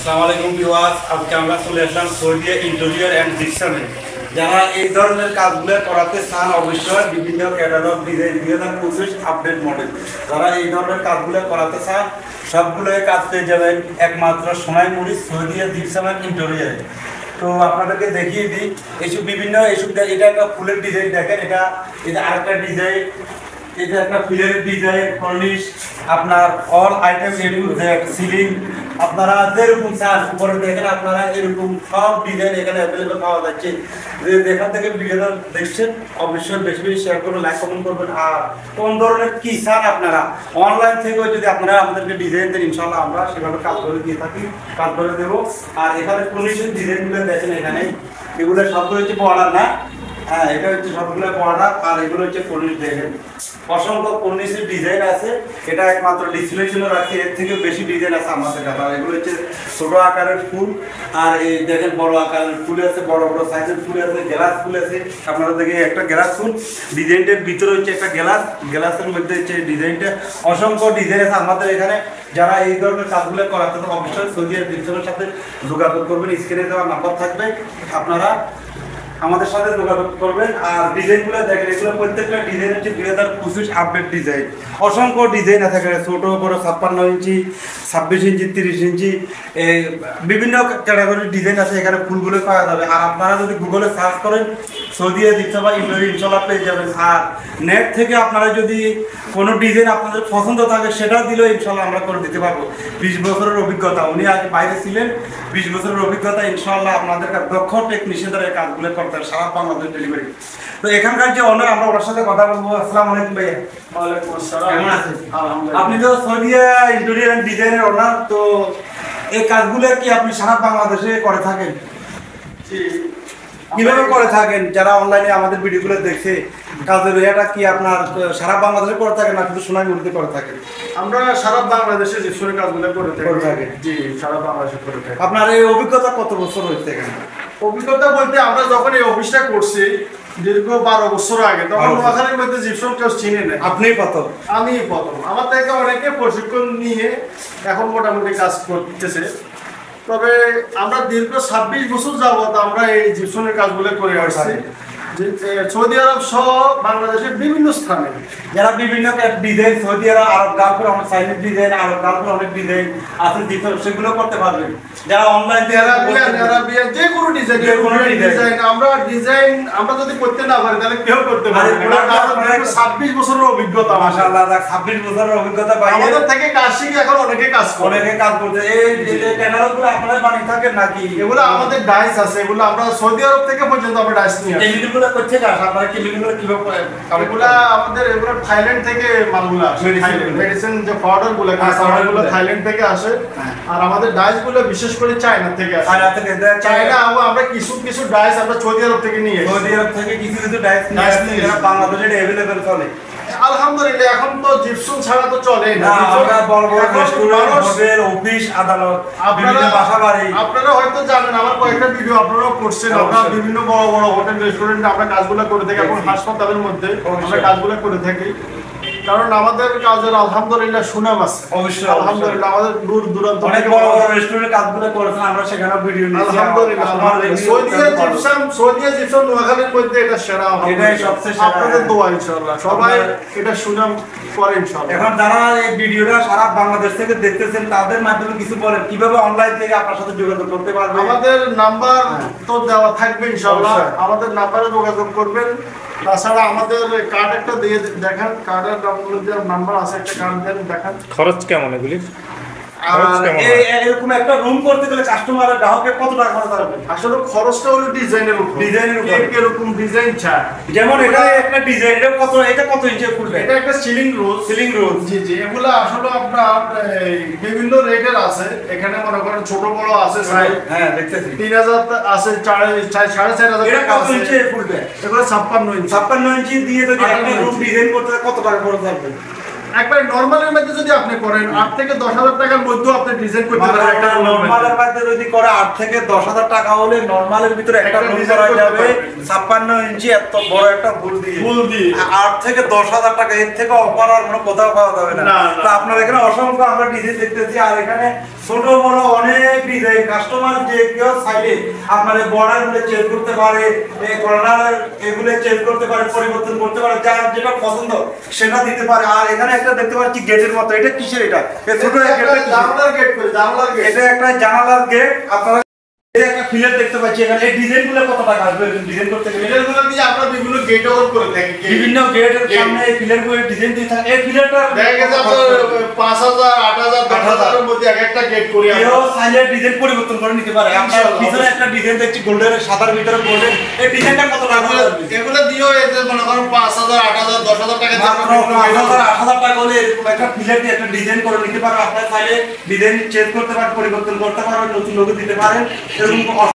আসসালামু আলাইকুম ভিউয়ার্স, আজকে আমরা চলে আসলাম সৌদি ইন্টেরিয়র অ্যান্ড ডিকশনে। যারা এই ধরনের কাজগুলো করাতে চান অবশ্যই বিভিন্ন ক্যাটালগ ডিজাইন 2025 আপডেট মডেল, যারা এই ধরনের কাজগুলো করাতে চান সবগুলোই কাজ পেয়ে যাবেন একমাত্র সোনাইমুড়ি সৌদি ডিকশন ইন্টেরিয়রে। তো আপনাদেরকে দেখিয়ে দিই এইসব বিভিন্ন এটা একটা ফুলের ডিজাইন দেখেন, এটা আরেকটা ডিজাইন, এটা একটা পিলারের ডিজাইন, কর্নিশ, আপনার all item A to Z, ceiling আপনারা যেরকম চান উপরে দেখেন আপনারা এরকম সব ডিজাইন এখানে অ্যাভেলেবল পাওয়া যাচ্ছে। যেখান থেকে ভিডিওটা দেখছেন অবশ্যই বেশি বেশি শেয়ার করবেন, লাইক কমেন্ট করবেন। আর কোন ধরনের কি চান আপনারা অনলাইন থেকেও যদি আপনারা আমাদেরকে ডিজাইন দেন ইনশাল্লাহ আমরা সেভাবে কাজ করে দিয়ে থাকি, কাজ করে দেবো। আর এখানে কর্নিশের ডিজাইনগুলো দেখেন, এখানে এগুলো সবগুলো হচ্ছে বর্ডার না, হ্যাঁ এটা হচ্ছে সবগুলো বর্ডার, আর এগুলো হচ্ছে কর্নিশ দেখেন, অসংখ্য কর্নিশের ডিজাইন আছে। এটা একমাত্র ডিসপ্লের জন্য রাখছি, এর থেকে বেশি ডিজাইন আছে আমাদের কাছে। আর এগুলো হচ্ছে ছোট আকারের ফুল, আর এই দেখেন বড় আকারের ফুল আছে, বড় বড় সাইজের ফুল আছে, গ্লাস ফুল আছে। আপনারা দেখেন একটা গ্লাস ফুল, ডিজাইনটার ভিতরে হচ্ছে একটা গ্লাসের মধ্যে হচ্ছে ডিজাইনটা, অসংখ্য ডিজাইন আছে আমাদের এখানে। যারা এই ধরনের কাজগুলো করাতে অবশ্যই সৌদি ডিকশনের সাথে যোগাযোগ করবেন, স্ক্রিনে দেওয়ার নাম্বার থাকবে, আপনারা আমাদের সাথে যোগাযোগ করবেন। আর ডিজাইনগুলো দেখেন, এগুলো প্রত্যেকটা ডিজাইন হচ্ছে 2025 আপডেট ডিজাইন, অসংখ্য ডিজাইন আছে এখানে, ছোটো বড়ো 56 ইঞ্চি, 26 ইঞ্চি, 30 ইঞ্চি, বিভিন্ন ক্যাটাগরির ডিজাইন আছে এখানে, ফুলগুলো পাওয়া যাবে। আর আপনারা যদি গুগলে সার্চ করেন সৌদি ডিকশন বা ইনশাল্লাহ পেয়ে যাবেন। আর নেট থেকে আপনারা যদি কোনো ডিজাইন আপনাদের পছন্দ থাকে সেটাও দিলেও ইনশাল্লাহ আমরা করে দিতে পারবো। 20 বছরের অভিজ্ঞতা, উনি আগে বাইরে ছিলেন, 20 বছরের অভিজ্ঞতা, ইনশাল্লাহ আপনাদের দক্ষ টেকনিশিয়ানরা এই কাজগুলো করতে সারা বাংলাদেশ ডেলিভারি। তো এখানকার যে অনার, আমরা ওনার সাথে কথা বলবো। আসসালামু আলাইকুম ভাইয়া। ওয়ালাইকুম আসসালাম। কেমন আছেন? আলহামদুলিল্লাহ। আপনি তো সৌদি ইন্টেরিয়র এন্ড ডিজাইনের ওনার, তো এই কাজগুলো কি আপনি সারা বাংলাদেশে করে থাকেন? জি। কিভাবে করে থাকেন? যারা অনলাইনে আমাদের ভিডিওগুলো দেখছে, কাজের এটা কি আপনার সারা বাংলাদেশে করে থাকেন না শুধু সোনাইমুড়িতে করে থাকেন? আমরা সারা বাংলাদেশে জিপসনের কাজগুলো করে থাকি। জি, সারা বাংলাদেশে করে থাকি। আপনার এই অভিজ্ঞতা কত বছর হয়েছে এখানে? অভিজ্ঞতা বলতে আমরা যখন এই অফিসটা করছি দীর্ঘ 12 বছর আগে, তখন নোয়াখালীর মধ্যে জিপসন কেউ চিনে না। আপনি প্রথম? আমি প্রথম। আমার থেকে অনেকে প্রশিক্ষণ নিয়ে এখন মোটামুটি কাজ করতেছে। তবে আমরা দীর্ঘ 26 বছর যাবত আমরা এই জিপসনের কাজগুলো করে আসছি সৌদি আরব সহ বাংলাদেশের বিভিন্ন স্থানে। যারা বিভিন্ন ডিজাইন সৌদি আরব গালফের অনেক চাইনিজ ডিজাইন, আরব গালফের অনেক ডিজাইন আছে, সেগুলো করতে পারবেন। যারা অনলাইন যে কোনো ডিজাইন আমরা যদি করতে না পারি তাহলে কেউ করতে পারে। 26 বছরের অভিজ্ঞতা, মাশাআল্লাহ, 26 বছরের অভিজ্ঞতা পাই। আমাদের থেকে কাজ শিখে এখন অনেকে কাজ করতে। এই ক্যামেরাগুলো আপনারা বানিয়ে থাকেন নাকি? এগুলো আমাদের ডাইস আছে, এগুলো আমরা সৌদি আরব থেকে পর্যন্ত আমরা ডাইস নিয়ে আসি। এগুলো করতে কাজ আপনারা কিভাবে এগুলো আমাদের এগুলো থাইল্যান্ড থেকে মালগুলো আসে। মেডিসিন যে পাউডারগুলো পাউডারগুলো থাইল্যান্ড থেকে আসে। আর আমাদের ডাইসগুলো বিশেষ করে চায়না থেকে আসে। চায়না আমরা কিছু ডাইস আমরা সৌদি আরব থেকে নিয়ে আসি। সৌদি আরব থেকে কিছু ডাইস নিয়ে আসি, এরা বাংলাদেশে अवेलेबल চলে। আলহামদুলিল্লাহ এখন তো জিপসন ছাড়া তো চলে না। আমরা বড় বড় রেস্টুরেন্ট, হোটেল, অফিস, আদালত, বিভিন্ন বাসাবাড়ি, আপনারা হয়তো জানেন, আমার কয়েকটা ভিডিও আপনারাও করছেন। আমরা বিভিন্ন বড় বড় হোটেল, রেস্টুরেন্টে আমরা কাজগুলো করে থাকি, এখন হাসপাতালের মধ্যে আমরা কাজগুলো করে থাকি। কারণ আমাদের কাজের আলহামদুলিল্লাহ সুনাম আছে। অবশ্যই আলহামদুলিল্লাহ আমাদের দূর দূরান্ত অনেক বড় বড় রেস্টুরেন্টে কাজগুলো করেছেন, আমরা সেখানেও ভিডিও নিয়েছি। আলহামদুলিল্লাহ সৌদিয়া জিপসাম নোয়াখালীর মধ্যে এটা সেরা, এটাই সবচেয়ে সেরা। আপনাদের দোয়া ইনশাআল্লাহ সবাই এটা সুনাম করে ইনশাআল্লাহ। এখন যারা এই ভিডিওটা সারা বাংলাদেশ থেকে দেখতেছেন তাদের মাধ্যমে কিছু বলেন, কিভাবে অনলাইন থেকে আপনার সাথে যোগাযোগ করতে পারবে? আমাদের নাম্বার তো দেওয়া থাকবে ইনশাআল্লাহ, আমাদের নাম্বারে যোগাযোগ করবেন। তাছাড়া আমাদের কার্ড একটা দিয়ে দেখেন, কার্ডের নাম্বার আছে, একটা কার্ড দেন দেখান। খরচ কেমন এগুলি? এরকম একটা রুম করতে গেলে কাস্টমারের গ্রাহকের কত টাকা খরচ হবে? আসলে খরচটা হলো ডিজাইনের উপর, এরকম ডিজাইন চায়। যেমন এটা একটা ডিজাইন, এটা কত ইঞ্চি ফুলবে? এটা একটা সিলিং রোজ। জি জি, এগুলো আসলে আপনার বিভিন্ন রেটের আছে। এখানে মনে করেন ছোট বড় আছে, হ্যাঁ দেখতেছি 3000 আছে, 4500। এটা কত ইঞ্চি ফুলবে? এগুলো 56 ইঞ্চি দিয়ে যদি একটা রুম ডিজাইন করতে কত টাকা খরচ হবে? একবার নরমালের মধ্যে যদি আপনি করেন 8 থেকে 10,000 টাকার মধ্যে আপনি ডিজাইন করতে পারেন। একটা নরমালের মধ্যে যদি করে 8 8 থেকে 10,000 টাকা হলে নরমালের ভিতরে একটা রুম করা যাবে 56 ইঞ্চি এত বড় একটা ফুল দিয়ে 8 থেকে 10,000 টাকা, এর থেকে অফার আর কোনো কোথাও পাওয়া যাবে না। তো আপনার এখানে অসংখ্য আমরা ডিজাইন দেখতেছি, আর এখানে ছোট বড় অনেক ডিজাইন। কাস্টমার যে কেউ চাইলে আপনার বর্ডার গুলো চেঞ্জ করতে পারে, এই কর্নার এগুলো চেঞ্জ করতে পারে, পরিবর্তন করতে পারে, যার যেটা পছন্দ সেটা দিতে পারে। আর এখানে একটা দেখতে পাচ্ছি গেটের মতো, এটা কিসের? এটা ছোট জানালার গেট, এটা একটা জানালার গেট। আপনারা একটা ফিলার দেখতে পাচ্ছি এখানে। এই ডিজাইনগুলো কত টাকা আসবে ডিজাইন করতে গেলে? ফিলারগুলো দিয়ে আমরা বিভিন্ন গেট ওভার করে থাকি, বিভিন্ন গেটের সামনে এই ফিলারগুলো ডিজাইন দিয়ে থাকে। এই ফিলারটা দেখা গেছে আপনার 5,000 8,000 10,000 এর মধ্যে এক একটা গেট করি আমরা। কেউ চাইলে ডিজাইন পরিবর্তন করে নিতে পারে। আপনার পিছনে একটা ডিজাইন দেখছি গোল্ডের, সাদার ভিতরে গোল্ডের। এই ডিজাইনটা কত টাকা? এগুলো দিও এতে মনে করেন 5,000 8,000 10,000 টাকা দিয়ে মাত্র 5,000 8,000 টাকা হলে এরকম একটা ফিলার দিয়ে একটা ডিজাইন করে নিতে পারো। আপনারা চাইলে ডিজাইন চেঞ্জ করতে পারেন, পরিবর্তন করতে পারেন, নতুন লোগো দিতে পারেন। এরকম